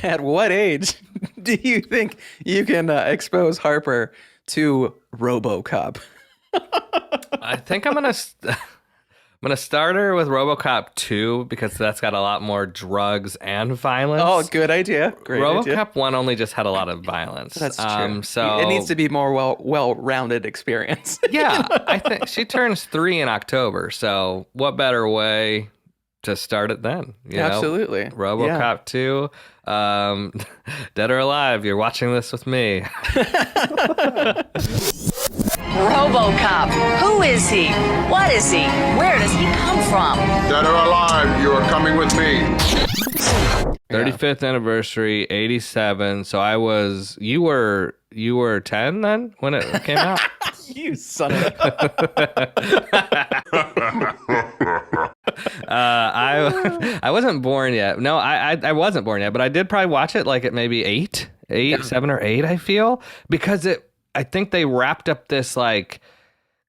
at what age do you think you can expose Harper to Robocop? I think I'm gonna start her with Robocop 2 because that's got a lot more drugs and violence. Oh, good idea. Great idea. Robocop 1 only just had a lot of violence. That's true. So it needs to be more well-rounded experience. Yeah, I think she turns 3 in October. So what better way to start it then? Absolutely. Robocop 2, Dead or Alive, you're watching this with me. Robocop. Who is he? What is he? Where does he come from? Dead or alive, you are coming with me. 35th anniversary, 87. So you were 10 then when it came out? You son of a... I wasn't born yet. No, I wasn't born yet, but I did probably watch it like at maybe 7 or 8, I feel, because I think they wrapped up this like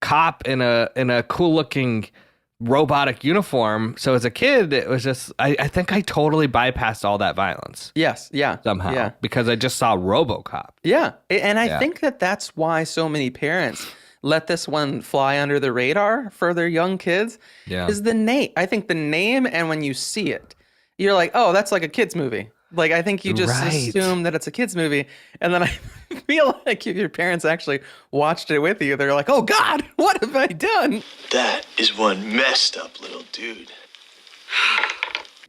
cop in a cool looking robotic uniform. So as a kid, it was just, I think I totally bypassed all that violence. Yes. Yeah. Somehow. Yeah. Because I just saw Robocop. Yeah. And I think that's why so many parents let this one fly under the radar for their young kids. Yeah. Is the name. I think the name, and when you see it, you're like, oh, that's like a kid's movie. Like, I think you just assume that it's a kid's movie. And then I feel like if your parents actually watched it with you, they're like, oh, God, what have I done? That is one messed up little dude.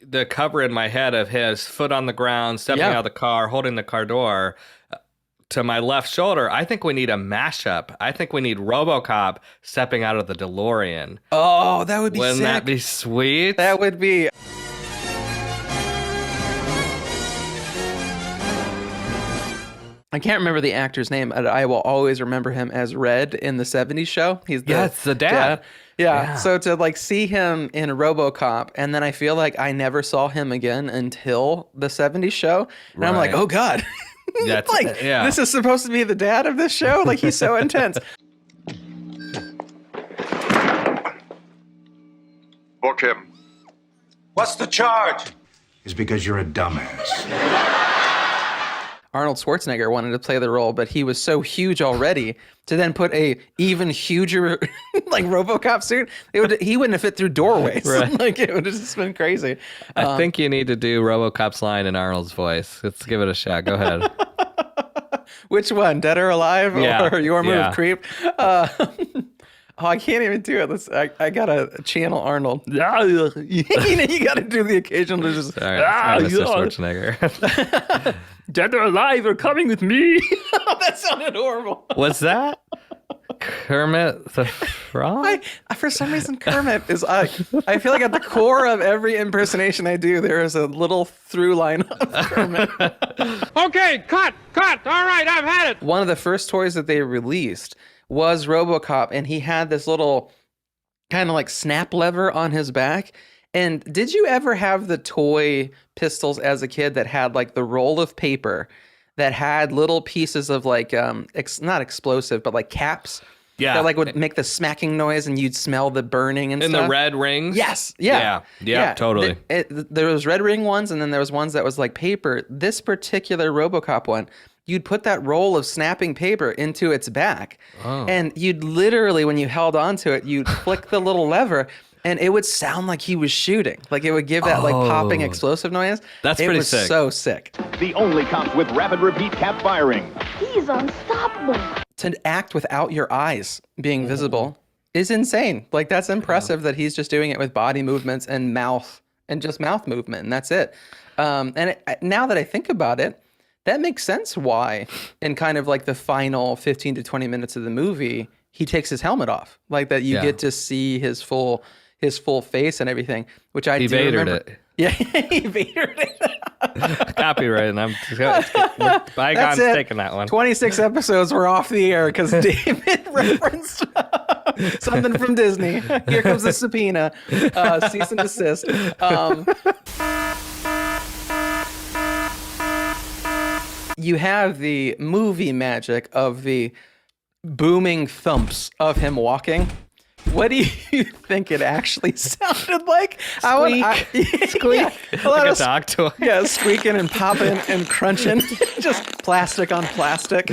The cover in my head of his foot on the ground, stepping out of the car, holding the car door to my left shoulder. I think we need a mashup. I think we need Robocop stepping out of the DeLorean. Oh, that would be Wouldn't sick. that be sweet? That would be... I can't remember the actor's name, but I will always remember him as Red in the 70s show. He's the dad. Yeah. So to like see him in Robocop, and then I feel like I never saw him again until the 70s show. And I'm like, oh God. This is supposed to be the dad of this show? Like, he's so intense. Book him. What's the charge? Is because you're a dumbass. Arnold Schwarzenegger wanted to play the role, but he was so huge already to then put a even huger like Robocop suit. He wouldn't have fit through doorways. Right. Like, it would have just been crazy. I think you need to do Robocop's line in Arnold's voice. Let's give it a shot. Go ahead. Which one? Dead or Alive or Your Move, Creep? I can't even do it. I gotta channel Arnold. You gotta do the occasional just. All right, Mr. Schwarzenegger. Dead or Alive are coming with me. That sounded horrible. What's that? Kermit the Frog? For some reason, Kermit is. I feel like at the core of every impersonation I do, there is a little through line of Kermit. Okay, cut. All right, I've had it. One of the first toys that they released was Robocop, and he had this little kind of like snap lever on his back. And did you ever have the toy pistols as a kid that had like the roll of paper that had little pieces of like not explosive, but like caps? Yeah. That like would make the smacking noise and you'd smell the burning and in stuff. the red rings? Yes. Yeah, totally. There was red ring ones, and then there was ones that was like paper. This particular Robocop one, you'd put that roll of snapping paper into its back. Oh. And you'd literally, when you held onto it, you'd flick the little lever, and it would sound like he was shooting. Like, it would give that like popping explosive noise. That's pretty sick. It was so sick. The only cop with rapid repeat cap firing. He's unstoppable. To act without your eyes being visible is insane. Like, that's impressive that he's just doing it with body movements and mouth movement, and that's it. Now that I think about it, that makes sense why in kind of like the final 15 to 20 minutes of the movie, he takes his helmet off. Like, that you get to see his full face and everything, which I do remember. It. Yeah, he Vadered it. Copyright, and I'm bygones taking that one. 26 episodes were off the air because David referenced something from Disney. Here comes the subpoena. Cease and desist. You have the movie magic of the booming thumps of him walking What do you think it actually sounded like? Squeak. A lot Like a of dog toy. Yeah, squeaking and popping and crunching. Just plastic on plastic.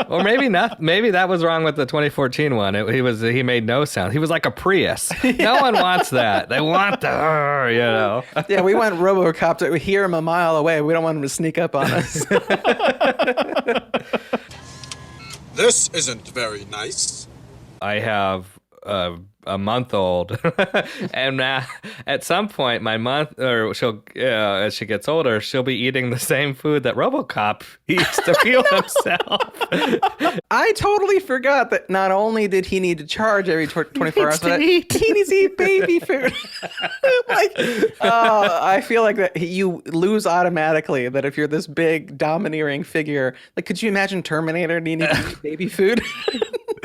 Or maybe not. Maybe that was wrong with the 2014 one. He made no sound. He was like a Prius. No one wants that. They want the, you know. Yeah, we want Robocop to hear him a mile away. We don't want him to sneak up on us. This isn't very nice. I have a month old, and at some point, as she gets older, she'll be eating the same food that Robocop eats to heal himself. I totally forgot that not only did he need to charge every 24 hours, but he needs to eat baby food. I feel like that you lose automatically. That if you're this big domineering figure, like, could you imagine Terminator needing to eat baby food?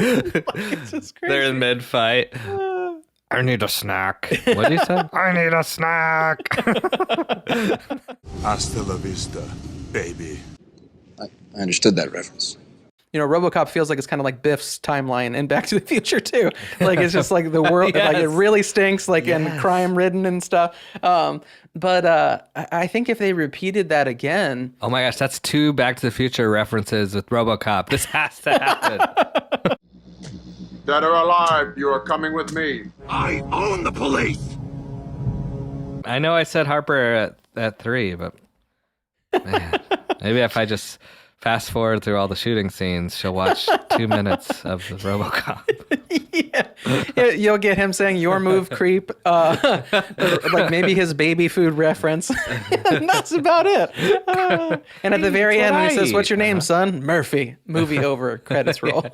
It's just crazy. They're in mid-fight. I need a snack. What did he say? I need a snack. Hasta la vista, baby. I understood that reference. You know, Robocop feels like it's kind of like Biff's timeline in Back to the Future too. Like it's just like the world, Yes. like it really stinks, like and crime-ridden and stuff. But I think if they repeated that again, Oh my gosh, that's 2 Back to the Future references with Robocop. This has to happen. Dead or alive, you are coming with me. I own the police. I know I said Harper at 3, but man, maybe if I just fast forward through all the shooting scenes, she'll watch 2 minutes of the Robocop. yeah, you'll get him saying "your move, creep," like maybe his baby food reference. And that's about it. And at the very end, when he says, "What's your name, son?" Murphy. Movie over. Credits roll.